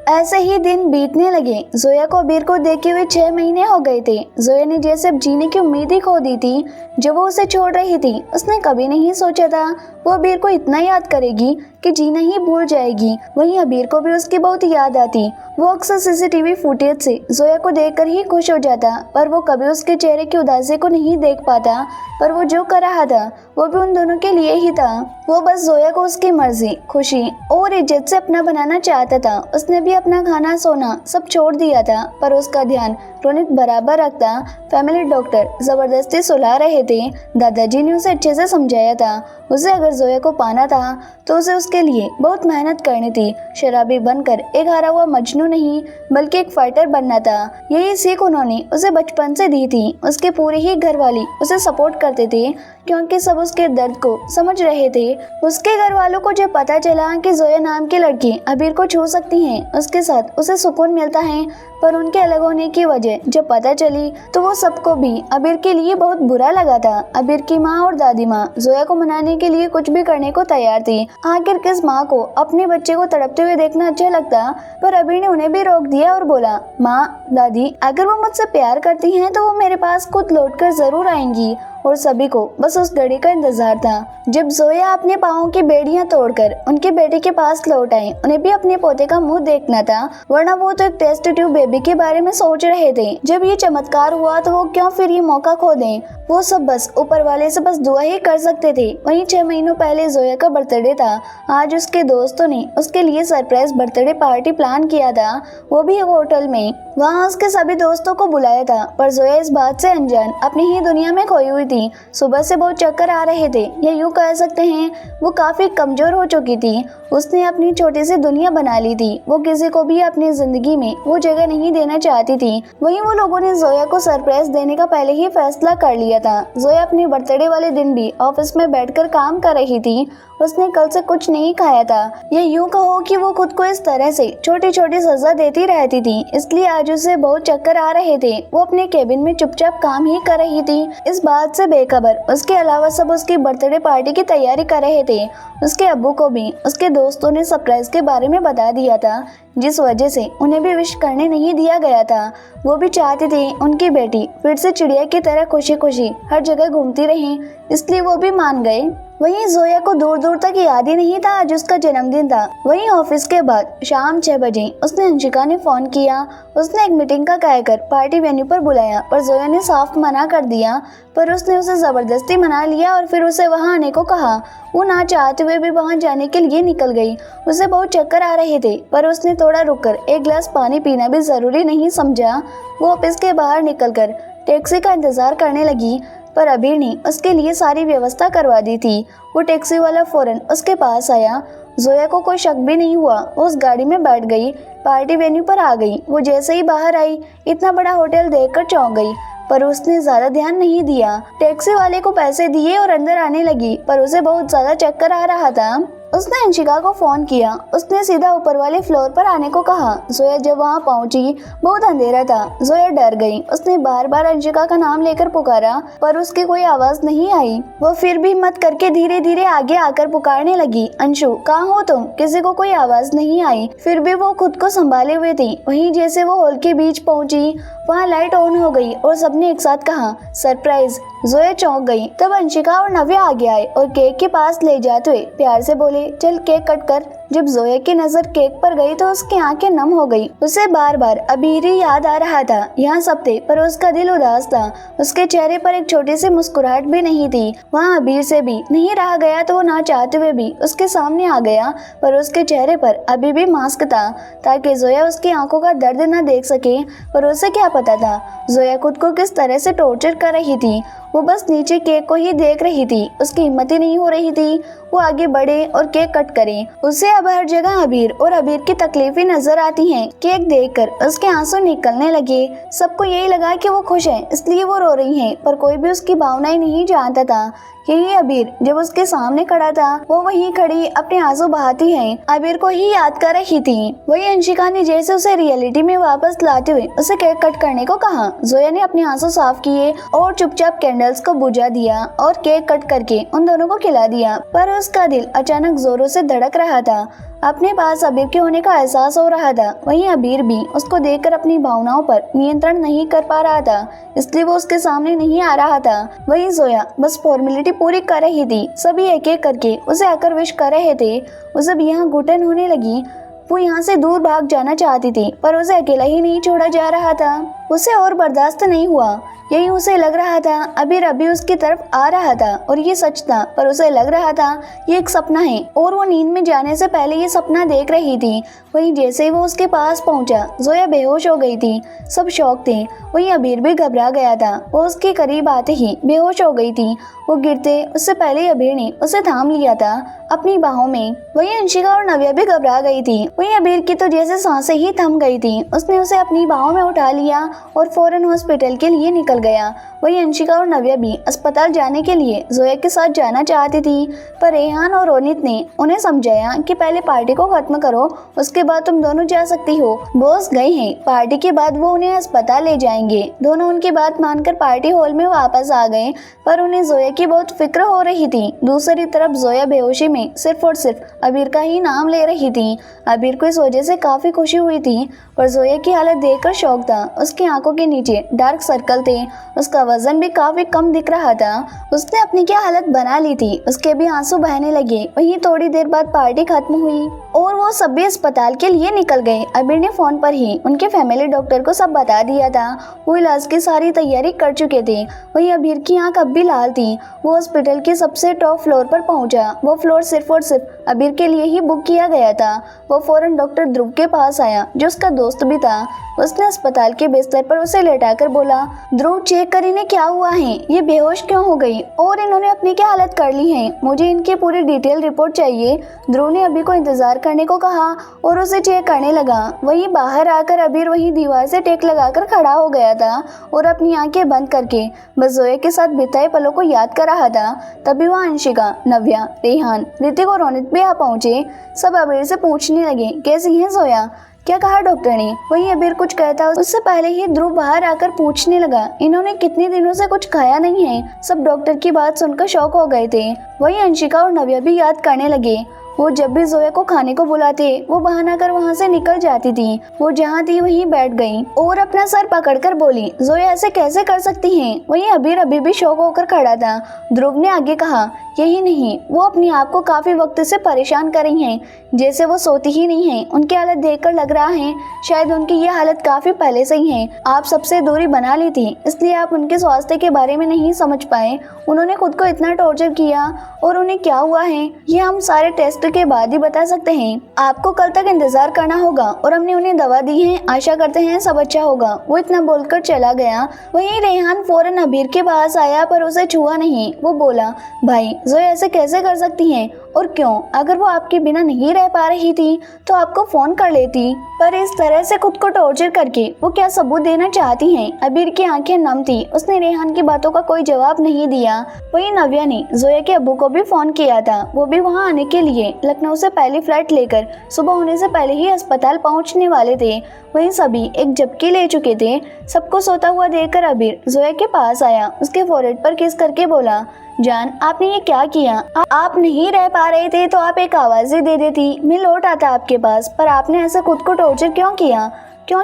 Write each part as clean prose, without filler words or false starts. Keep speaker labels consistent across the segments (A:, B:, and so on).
A: ऐसे ही दिन बीतने लगे। जोया को अबीर को देखे हुए 6 महीने हो गए थे। जोया ने जैसे अब जीने की उम्मीद ही खो दी थी जब वो उसे छोड़ रही थी। उसने कभी नहीं सोचा था वो अबीर को इतना याद करेगी कि जीना ही भूल जाएगी। वहीं अबीर को भी उसकी बहुत याद आती। वो अक्सर सीसीटीवी फुटेज से जोया को देखकर ही खुश हो जाता, पर वो कभी उसके चेहरे की उदासी को नहीं देख पाता। पर वो जो कर रहा था वो भी उन दोनों के लिए ही था। वो बस जोया को उसकी मर्जी, खुशी और इज्जत से अपना बनाना चाहता था। उसने भी अपना खाना सोना सब छोड़ दिया था, पर उसका ध्यान रोनित बराबर रखता। फैमिली डॉक्टर जबरदस्ती सुला रहे थे। दादाजी ने उसे अच्छे से समझाया था उसे अगर जोया को पाना था तो उसे उसके लिए बहुत मेहनत करनी थी। शराबी बनकर एक हारा हुआ मजनू नहीं बल्कि एक फाइटर बनना था। यही सीख उन्होंने उसे बचपन से दी थी। उसके पूरे ही घर वाले उसे सपोर्ट करते थे क्योंकि सब उसके दर्द को समझ रहे थे। उसके घर वालों को जब पता चला कि जोया नाम की लड़की अबीर को छू सकती है, उसके साथ उसे सुकून मिलता है, पर उनके अलग होने की वजह जब पता चली तो वो सबको भी अबीर के लिए बहुत बुरा लगा था। अबीर की माँ और दादी माँ जोया को मनाने के लिए कुछ भी करने को तैयार थी। आखिर किस माँ को अपने बच्चे को तड़पते हुए देखना अच्छा लगता, पर अबीर ने उन्हें भी रोक दिया और बोला, माँ दादी अगर वो मुझसे प्यार करती हैं तो वो मेरे पास खुद लौटकर जरूर आएंगी। और सभी को बस उस घड़ी का इंतजार था जब जोया अपने पाँव की बेड़ियां तोड़कर उनके बेटे के पास लौट आई। उन्हें भी अपने पोते का मुंह देखना था, वरना वो तो एक टेस्ट ट्यूब बेबी के बारे में सोच रहे थे। जब ये चमत्कार हुआ तो वो क्यों फिर ये मौका खो दें। वो सब बस ऊपर वाले से बस दुआ ही कर सकते थे। वहीं 6 महीनों पहले जोया का बर्थडे था। आज उसके दोस्तों ने उसके लिए सरप्राइज बर्थडे पार्टी प्लान किया था, वो भी होटल में। वहाँ उसके सभी दोस्तों को बुलाया था, पर जोया इस बात से अनजान अपनी ही दुनिया में खोई हुई थी। सुबह से बहुत चक्कर आ रहे थे, या यूँ कह सकते हैं वो काफी कमजोर हो चुकी थी। उसने अपनी छोटी सी दुनिया बना ली थी। वो किसी को भी अपनी जिंदगी में वो जगह नहीं देना चाहती थी। वहीं वो लोगों ने जोया को सरप्राइज देने का पहले ही फैसला कर लिया था। जोया अपने बर्थडे वाले दिन भी ऑफिस में बैठकर काम कर रही थी। उसने कल से कुछ नहीं खाया था। ये यूं कहो कि वो खुद को इस तरह से छोटी छोटी सजा देती रहती थी, इसलिए आज उसे बहुत चक्कर आ रहे थे। वो अपने केबिन में चुपचाप काम ही कर रही थी, इस बात से बेखबर। उसके अलावा सब उसकी बर्थडे पार्टी की तैयारी कर रहे थे। उसके अब्बू को भी उसके दोस्तों ने सरप्राइज के बारे में बता दिया था, जिस वजह से उन्हें भी विश करने नहीं दिया गया था। वो भी चाहते थे उनकी बेटी फिर से चिड़िया की तरह खुशी खुशी हर जगह घूमती रहे, इसलिए वो भी मान गए। वहीं जोया को दूर दूर तक याद ही नहीं था आज उसका जन्मदिन था। वहीं ऑफिस के बाद शाम 6 बजे उसने अंशिका ने फोन किया। उसने एक मीटिंग का कहकर पार्टी वेन्यू पर बुलाया, पर जोया ने साफ मना कर दिया। पर उसने उसे जबरदस्ती मना लिया और फिर उसे वहां आने को कहा। वो ना चाहते हुए भी वहां जाने के लिए निकल गई। उसे बहुत चक्कर आ रहे थे, पर उसने थोड़ा रुककर एक गिलास पानी पीना भी जरूरी नहीं समझा। वो ऑफिस के बाहर निकलकर टैक्सी का इंतजार करने लगी, पर अबीर ने उसके लिए सारी व्यवस्था करवा दी थी। वो टैक्सी वाला फौरन उसके पास आया। जोया को कोई शक भी नहीं हुआ, वो उस गाड़ी में बैठ गई, पार्टी वेन्यू पर आ गई। वो जैसे ही बाहर आई इतना बड़ा होटल देखकर चौंक गई, पर उसने ज्यादा ध्यान नहीं दिया। टैक्सी वाले को पैसे दिए और अंदर आने लगी, पर उसे बहुत ज्यादा चक्कर आ रहा था। उसने अंशिका को फोन किया। उसने सीधा ऊपर वाले फ्लोर पर आने को कहा। जोया जब वहां पहुंची बहुत अंधेरा था। जोया डर गई। उसने बार बार अंशिका का नाम लेकर पुकारा, पर उसकी कोई आवाज नहीं आई। वो फिर भी हिम्मत करके धीरे धीरे आगे आकर पुकारने लगी, अंशु कहाँ हो तुम? किसी को कोई आवाज नहीं आई। फिर भी वो खुद को संभाले हुए थी। वहीं जैसे वो हॉल के बीच पहुंची, वहाँ लाइट ऑन हो गई और सबने एक साथ कहा, सरप्राइज। जोया चौंक गई। तब अंशिका और नव्या आगे आए और केक के पास ले जाते हुए प्यार से बोले, चल केक कट कर। जब जोया की नजर केक पर गई तो उसकी आंखें नम हो गई। उसे बार बार अबीर ही याद आ रहा था। यहाँ सब थे, पर उसका दिल उदास था। उसके चेहरे पर एक छोटी सी मुस्कुराहट भी नहीं थी। वहाँ अबीर से भी नहीं रहा गया तो वो ना चाहते हुए भी उसके सामने आ गया, पर उसके चेहरे पर अभी भी मास्क था ताकि जोया उसकी आंखों का दर्द न देख सके। पर उसे क्या पता था जोया खुद को किस तरह से टॉर्चर कर रही थी। वो बस नीचे केक को ही देख रही थी। उसकी हिम्मत ही नहीं हो रही थी वो आगे बढ़े और केक कट करे। उसे अब हर जगह अबीर और अबीर की तकलीफें नजर आती हैं। केक देखकर उसके आंसू निकलने लगे। सबको यही लगा कि वो खुश है, इसलिए वो रो रही है, पर कोई भी उसकी भावनाएं नहीं जानता था। यही अबीर जब उसके सामने खड़ा था, वो वहीं खड़ी अपने आंसू बहाती है, अबीर को ही याद कर रही थी। वही अंशिका ने जैसे उसे रियलिटी में वापस लाते हुए उसे केक कट करने को कहा। जोया ने अपने आंसू साफ किए और चुपचाप कैंडल्स को बुझा दिया और केक कट करके उन दोनों को खिला दिया। पर उसका दिल अचानक जोरों से धड़क रहा था। अपने पास अबीर के होने का एहसास हो रहा था। वहीं अबीर भी उसको देखकर अपनी भावनाओं पर नियंत्रण नहीं कर पा रहा था, इसलिए वो उसके सामने नहीं आ रहा था। वहीं जोया बस फॉर्मेलिटी पूरी कर रही थी। सभी एक एक करके उसे आकर विश कर रहे थे। उसे भी यहाँ घुटन होने लगी। वो यहाँ से दूर भाग जाना चाहती थी, पर उसे अकेला ही नहीं छोड़ा जा रहा था। उसे और बर्दाश्त नहीं हुआ। यही उसे लग रहा था अबीर अभी उसकी तरफ आ रहा था और ये सच था, पर उसे लग रहा था ये एक सपना है और वो नींद में जाने से पहले ये सपना देख रही थी। वहीं जैसे ही वो उसके पास पहुंचा, जोया बेहोश हो गई थी। सब शौक थे। वहीं अबीर भी घबरा गया था। वो उसके करीब आते ही बेहोश हो गई थी। वो गिरते उससे पहले ही अबीर ने उसे थाम लिया था अपनी बाहों में। वहीं अंशिका और नव्या भी घबरा गई थी। वहीं अबीर की तो जैसे सांसें ही थम गई थी। उसने उसे अपनी बाहों में उठा लिया और फौरन हॉस्पिटल के लिए निकल गया। वहीं अंशिका और नव्या भी अस्पताल जाने के लिए जोया के साथ जाना चाहती थी, पर रेहान और रोनित ने उन्हें समझाया कि पहले पार्टी को खत्म करो, उसके बाद तुम दोनों जा सकती हो। बॉस गए हैं, पार्टी के बाद वो उन्हें अस्पताल ले जाएंगे। दोनों उनकी बात मानकर पार्टी हॉल में वापस आ गए, पर उन्हें जोया की बहुत फिक्र हो रही थी। दूसरी तरफ जोया बेहोशी में सिर्फ और सिर्फ अबीर का ही नाम ले रही थी। अबीर को इस वजह से काफी खुशी हुई थी, पर जोया की हालत देखकर शौक था। उसकी आंखों के नीचे डार्क सर्कल थे। उसका वजन भी काफी कम दिख रहा था। उसने अपनी क्या हालत बना ली थी। उसके भी आंसू बहने लगे। वहीं थोड़ी देर बाद पार्टी खत्म हुई और वो सभी अस्पताल के लिए निकल गए। अबीर ने फोन पर ही उनके फैमिली डॉक्टर को सब बता दिया था। वो इलाज की सारी तैयारी कर चुके थे। वहीं अबीर की आंख अब भी लाल थी। वो हॉस्पिटल के सबसे टॉप फ्लोर पर पहुंचा। वो फ्लोर सिर्फ और सिर्फ अबीर के लिए ही बुक किया गया था। वो फौरन डॉक्टर ध्रुव के पास आया, जो उसका दोस्त भी था। उसने अस्पताल के बिस्तर पर उसे लेटाकर बोला, ध्रुव चेक कर इन्हें क्या हुआ है, ये बेहोश क्यों हो गई और इन्होंने अपनी क्या हालत कर ली है, मुझे इनकी पूरी डिटेल रिपोर्ट चाहिए। ध्रुव ने अबीर को इंतजार करने को कहा और उसे चेक करने लगा। वहीं बाहर आकर अबीर वहीं दीवार से टेक लगाकर खड़ा हो गया था और अपनी आंखें बंद करके बस जोया के साथ बिताए पलों को याद कर रहा था। तभी वहाँ अंशिका, नव्या, रेहान, ऋतिक और रोनित भी आ पहुंचे। सब अबीर से पूछने लगे, कैसी है जोया, क्या कहा डॉक्टर ने। वहीं अबीर कुछ कहता उससे पहले ही ध्रुव बाहर आकर पूछने लगा, इन्होंने कितने दिनों से कुछ खाया नहीं है। सब डॉक्टर की बात सुनकर शॉक हो गए थे। वहीं अंशिका और नव्या भी याद करने लगे। वो जब भी जोया को खाने को बुलाते, वो बहाना कर वहाँ से निकल जाती थी। वो जहाँ थी वहीं बैठ गई और अपना सर पकड़कर बोली, जोया ऐसे कैसे कर सकती हैं। वहीं अबीर अभी भी शौक होकर खड़ा था। ध्रुव ने आगे कहा, यही नहीं, वो अपने आप को काफी वक्त से परेशान कर रही हैं, जैसे वो सोती ही नहीं है। उनकी हालत देखकर लग रहा है शायद उनकी ये हालत काफी पहले से ही है। आप सबसे दूरी बना ली थी, इसलिए आप उनके स्वास्थ्य के बारे में नहीं समझ पाए। उन्होंने खुद को इतना टॉर्चर किया और उन्हें क्या हुआ है ये हम सारे टेस्ट के बाद ही बता सकते हैं। आपको कल तक इंतजार करना होगा और हमने उन्हें दवा दी है, आशा करते हैं सब अच्छा होगा। वो इतना बोलकर चला गया। वहीं रेहान फौरन अबीर के पास आया, पर उसे छुआ नहीं। वो बोला, भाई जोया ऐसे कैसे कर सकती हैं और क्यों? अगर वो आपके बिना नहीं रह पा रही थी तो आपको फोन कर लेती, पर इस तरह से खुद को टॉर्चर करके वो क्या सबूत देना चाहती हैं? अबीर की आंखें नम थी। उसने रेहान की बातों का कोई जवाब नहीं दिया। वहीं नव्या ने जोया के अब्बू को भी फोन किया था। वो भी वहां आने के लिए लखनऊ से पहली फ्लाइट लेकर सुबह होने से पहले ही अस्पताल पहुंचने वाले थे। वहीं सभी एक झपकी ले चुके थे। सबको सोता हुआ देखकर अबीर जोया के पास आया। उसके फोrehead पर किस करके बोला, जान आपने ये क्या किया? आप नहीं रह पा रहे थे तो आप एक आवाज ही दे देती, मैं लौट आता आपके पास, पर आपने ऐसे खुद को टॉर्चर क्यों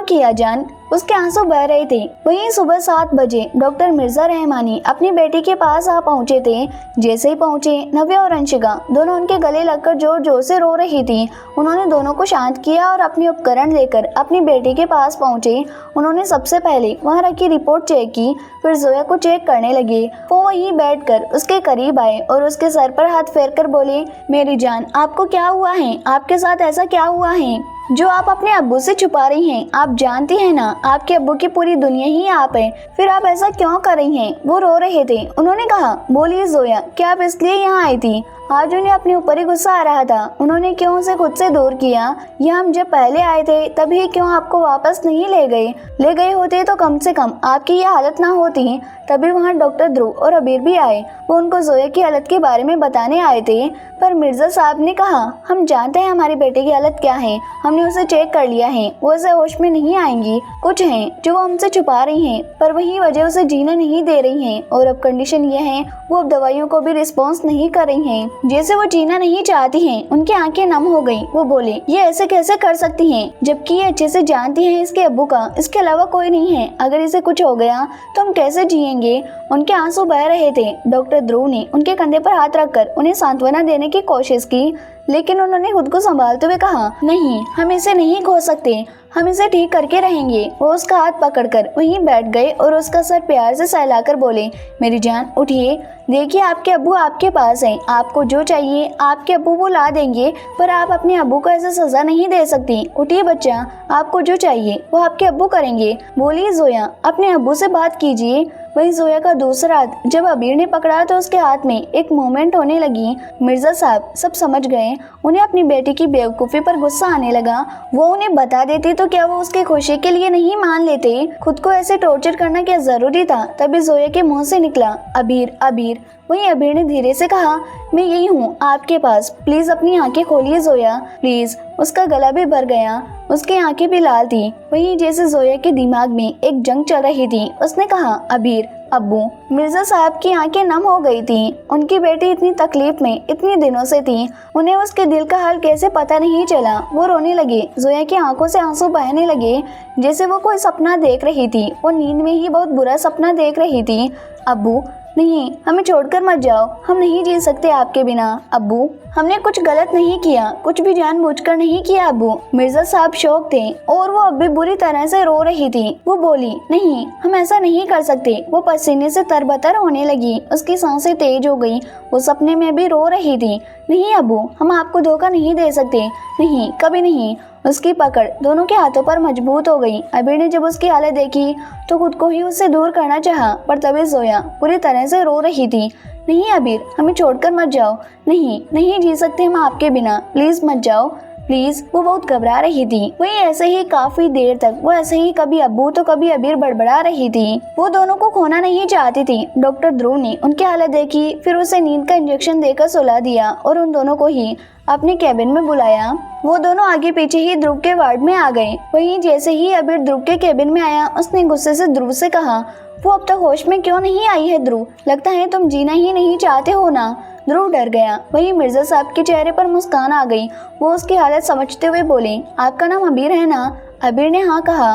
A: किया जान? उसके आंसू बह रहे थे। वहीं सुबह 7 बजे डॉक्टर मिर्जा रहमानी अपनी बेटी के पास आ पहुंचे थे। जैसे ही पहुंचे, नव्या और अंशिका दोनों उनके गले लगकर जोर जोर से रो रही थी। उन्होंने दोनों को शांत किया और अपने उपकरण लेकर अपनी बेटी के पास पहुंचे। उन्होंने सबसे पहले वहां रखी रिपोर्ट चेक की, फिर जोया को चेक करने लगे। वो वहीं बैठकर उसके करीब आए और उसके सर पर हाथ फेरकर बोले, मेरी जान आपको क्या हुआ है? आपके साथ ऐसा क्या हुआ है जो आप अपने अब्बू से छुपा रही हैं? आप जानती हैं ना, आपके अब्बू की पूरी दुनिया ही आप है, फिर आप ऐसा क्यों कर रही हैं? वो रो रहे थे। उन्होंने कहा, बोलिए जोया, क्या आप इसलिए यहाँ आई थी? आज उन्हें अपने ऊपर ही गुस्सा आ रहा था। उन्होंने क्यों उसे खुद से दूर किया? या हम जब पहले आए थे तभी क्यों आपको वापस नहीं ले गए होते तो कम से कम आपकी ये हालत ना होती। तभी वहाँ डॉक्टर ध्रुव और अबीर भी आए। वो उनको जोया की हालत के बारे में बताने आए थे, पर मिर्जा साहब ने कहा, हम जानते हैं हमारी बेटे की हालत क्या है, हमने उसे चेक कर लिया है, वो उसे होश में नहीं आएंगी। कुछ है जो वो हमसे छुपा रही हैं, पर वही वजह उसे जीने नहीं दे रही हैं और अब कंडीशन ये है वो अब दवाइयों को भी रिस्पॉन्स नहीं कर रही हैं। जैसे वो जीना नहीं चाहती हैं। उनकी आंखें नम हो गईं। वो बोले, ये ऐसे कैसे कर सकती हैं, जबकि ये अच्छे से जानती हैं इसके अब्बू का इसके अलावा कोई नहीं है। अगर इसे कुछ हो गया तो हम कैसे जिएंगे। उनके आंसू बह रहे थे। डॉक्टर ध्रुव ने उनके कंधे पर हाथ रखकर उन्हें सांत्वना देने की कोशिश की, लेकिन उन्होंने खुद को संभालते हुए कहा, नहीं, हम इसे नहीं खो सकते, हम इसे ठीक करके रहेंगे। वो उसका हाथ पकड़कर वहीं बैठ गए और उसका सर प्यार से सहलाकर बोले, मेरी जान उठिए, देखिए आपके अब्बू आपके पास हैं, आपको जो चाहिए आपके अब्बू वो ला देंगे, पर आप अपने अब्बू को ऐसे सजा नहीं दे सकती। उठिए बच्चा, आपको जो चाहिए वो आपके अब्बू करेंगे। बोलिए जोया, अपने अब्बू से बात कीजिए। वहीं जोया का दूसरा हाथ जब अबीर ने पकड़ा तो उसके हाथ में एक मूवमेंट होने लगी। मिर्जा साहब सब समझ गए। उन्हें अपनी बेटी की बेवकूफ़ी पर गुस्सा आने लगा। वो उन्हें बता देती तो क्या वो उसकी खुशी के लिए नहीं मान लेते। खुद को ऐसे टॉर्चर करना क्या जरूरी था। तभी जोया के मुंह से निकला, अबीर अबीर। वहीं अबीर ने धीरे से कहा, मैं यही हूँ आपके पास, प्लीज अपनी आंखें खोलिए जोया, प्लीज। उसका गला भी भर गया, उसकी आंखें भी लाल थी। वहीं जैसे जोया के दिमाग में एक जंग चल रही थी। उसने कहा, अबीर, अब्बू। मिर्जा साहब की आंखें नम हो गई थी। उनकी बेटी इतनी तकलीफ में इतने दिनों से थी, उन्हें उसके दिल का हाल कैसे पता नहीं चला। वो रोने लगे। जोया की आंखों से आंसू बहने लगे, जैसे वो कोई सपना देख रही थी। वो नींद में ही बहुत बुरा सपना देख रही थी। अब्बू नहीं, हमें छोड़कर मत जाओ, हम नहीं जी सकते आपके बिना। अब्बू, हमने कुछ गलत नहीं किया, कुछ भी जानबूझकर नहीं किया अब्बू। मिर्जा साहब शौक थे और वो अब भी बुरी तरह से रो रही थी। वो बोली, नहीं, हम ऐसा नहीं कर सकते। वो पसीने से तरबतर होने लगी, उसकी सांसें तेज हो गई। वो सपने में भी रो रही थी। नहीं अब्बू, हम आपको धोखा नहीं दे सकते, नहीं, कभी नहीं। उसकी पकड़ दोनों के हाथों पर मजबूत हो गई। अबीर ने जब उसकी हालत देखी तो खुद को ही उससे दूर करना चाहा, पर तभी जोया पूरी तरह से रो रही थी। नहीं अबीर, हमें छोड़कर मत जाओ, नहीं, नहीं जी सकते हम आपके बिना, प्लीज मत जाओ, प्लीज। वो बहुत घबरा रही थी। वही ऐसे ही काफी देर तक वो ऐसे ही कभी अब्बू तो कभी अबीर बड़बड़ा रही थी। वो दोनों को खोना नहीं चाहती थी। डॉक्टर ध्रुव ने उनकी हालत देखी, फिर उसे नींद का इंजेक्शन देकर सुला दिया और उन दोनों को ही अपने कैबिन में बुलाया। वो दोनों आगे पीछे ही ध्रुव के वार्ड में आ गए। वहीं जैसे ही अबीर ध्रुव के कैबिन में आया, उसने गुस्से से ध्रुव से कहा, वो अब तक होश में क्यों नहीं आई है ध्रुव, लगता है तुम जीना ही नहीं चाहते हो ना। ध्रुव डर गया। वहीं मिर्जा साहब के चेहरे पर मुस्कान आ गई। वो उसकी हालत समझते हुए बोले, आपका नाम अबीर है ना। अबीर ने हाँ कहा।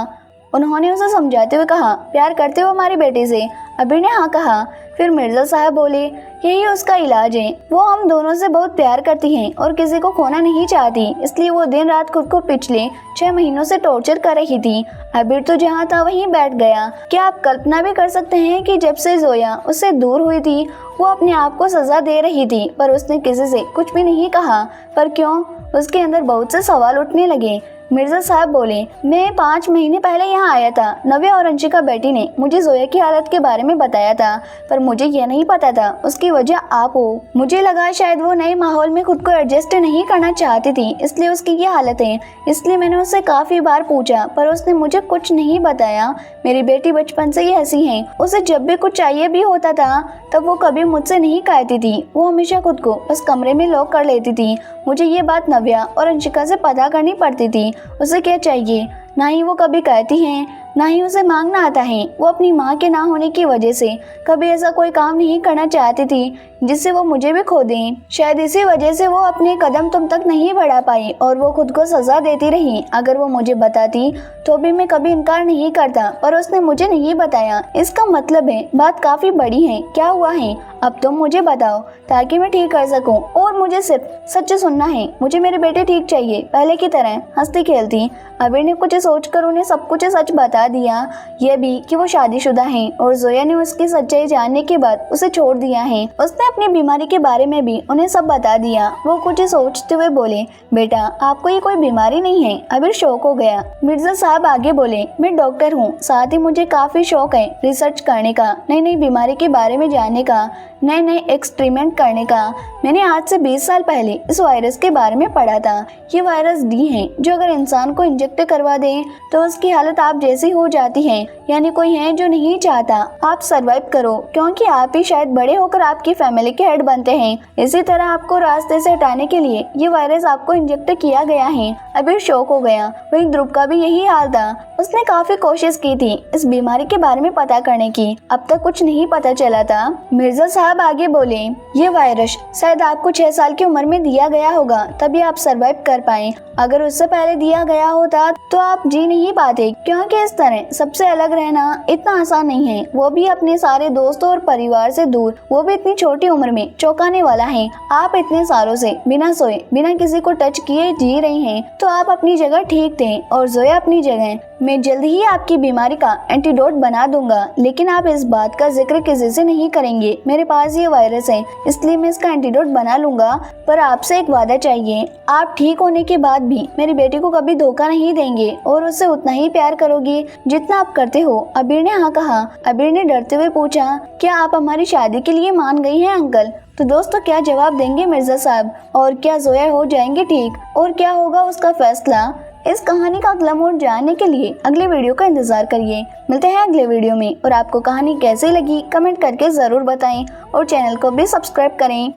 A: उन्होंने उसे समझाते हुए कहा, प्यार करते हो हमारी बेटी से। अबीर ने हाँ कहा। फिर मिर्जा साहब बोले, यही उसका इलाज है, वो हम दोनों से बहुत प्यार करती हैं और किसी को खोना नहीं चाहती, इसलिए वो दिन रात खुद को पिछले 6 महीनों से टॉर्चर कर रही थी। अबीर तो जहाँ था वहीं बैठ गया। क्या आप कल्पना भी कर सकते हैं कि जब से जोया उससे दूर हुई थी वो अपने आप को सजा दे रही थी, पर उसने किसी से कुछ भी नहीं कहा। पर क्यों? उसके अंदर बहुत से सवाल उठने लगे। मिर्जा साहब बोले, मैं 5 महीने पहले यहाँ आया था। नव्या और अंशिका बेटी ने मुझे जोया की हालत के बारे में बताया था, पर मुझे यह नहीं पता था उसकी वजह आप हो। मुझे लगा शायद वो नए माहौल में खुद को एडजस्ट नहीं करना चाहती थी, इसलिए उसकी ये हालत है। इसलिए मैंने उससे काफी बार पूछा, पर उसने मुझे कुछ नहीं बताया। मेरी बेटी बचपन से ही ऐसी है, उसे जब भी कुछ चाहिए भी होता था तब वो कभी मुझसे नहीं कहती थी। वो हमेशा खुद को बस कमरे में लॉक कर लेती थी। मुझे ये बात नव्या और अंशिका से पता करनी पड़ती थी उसे क्या चाहिए। ना ही वो कभी कहती हैं, ना ही उसे मांगना आता है। वो अपनी माँ के ना होने की वजह से कभी ऐसा कोई काम नहीं करना चाहती थी जिससे वो मुझे भी खो दें। शायद इसी वजह से वो अपने कदम तुम तक नहीं बढ़ा पाई और वो खुद को सजा देती रही। अगर वो मुझे बताती तो भी मैं कभी इनकार नहीं करता, पर उसने मुझे नहीं बताया। इसका मतलब है बात काफी बड़ी है। क्या हुआ है अब तुम मुझे बताओ ताकि मैं ठीक कर सकूं। और मुझे सिर्फ सच सुनना है। मुझे मेरे बेटे ठीक चाहिए, पहले की तरह हंसती खेलती। अबीर ने कुछ सोचकर उन्हें सब कुछ सच बता दिया, यह भी कि वो शादीशुदा हैं और जोया ने उसकी सच्चाई जानने के बाद उसे छोड़ दिया है। उसने अपनी बीमारी के बारे में भी उन्हें सब बता दिया। वो कुछ सोचते हुए बोले, बेटा आपको ये कोई बीमारी नहीं है। अबीर शौक हो गया। मिर्जा साहब आगे बोले, मैं डॉक्टर हूँ, साथ ही मुझे काफी शौक है रिसर्च करने का, नई नई बीमारी के बारे में जानने का, नए नए एक्सपेरिमेंट करने का। मैंने आज से 20 साल पहले इस वायरस के बारे में पढ़ा था। ये वायरस डी है जो अगर इंसान को इंजेक्ट करवा दे तो उसकी हालत आप जैसी हो जाती है। यानी कोई है जो नहीं चाहता आप सरवाइव करो, क्योंकि आप ही शायद बड़े होकर आपकी फैमिली के हेड बनते हैं। इसी तरह आपको रास्ते से हटाने के लिए ये वायरस आपको इंजेक्ट किया गया है। अबीर शॉक हो गया। वहीं ध्रुव का भी यही हाल था। उसने काफी कोशिश की थी इस बीमारी के बारे में पता करने की, अब तक कुछ नहीं पता चला था। मिर्जा साहब आगे बोले, ये वायरस शायद आपको 6 साल की उम्र में दिया गया होगा, तभी आप सरवाइव कर पाए। अगर उससे पहले दिया गया होता तो आप जी नहीं पाते, क्योंकि इस तरह सबसे अलग रहना इतना आसान नहीं है, वो भी अपने सारे दोस्तों और परिवार से दूर, वो भी इतनी छोटी उम्र में। चौंकाने वाला है, आप इतने सालों से बिना सोए बिना किसी को टच किए जी रही हैं, तो आप अपनी जगह ठीक थे और जोया अपनी जगह। मैं जल्द ही आपकी बीमारी का एंटीडोट बना दूंगा, लेकिन आप इस बात का जिक्र किसी से नहीं करेंगे। मेरे पास ये वायरस है, इसलिए मैं इसका एंटीडोट बना लूंगा, पर आपसे एक वादा चाहिए, आप ठीक होने के बाद भी मेरी बेटी को कभी धोखा नहीं देंगे और उससे उतना ही प्यार करोगे जितना आप करते हो। अबीर ने हाँ कहा। अबीर ने डरते हुए पूछा, क्या आप हमारी शादी के लिए मान गई हैं अंकल? तो दोस्तों क्या जवाब देंगे मिर्जा साहब, और क्या जोया हो जाएंगे ठीक, और क्या होगा उसका फैसला? इस कहानी का अगला मोड़ जानने के लिए अगले वीडियो का इंतजार करिए। मिलते हैं अगले वीडियो में, और आपको कहानी कैसी लगी कमेंट करके जरूर बताएं और चैनल को भी सब्सक्राइब करें।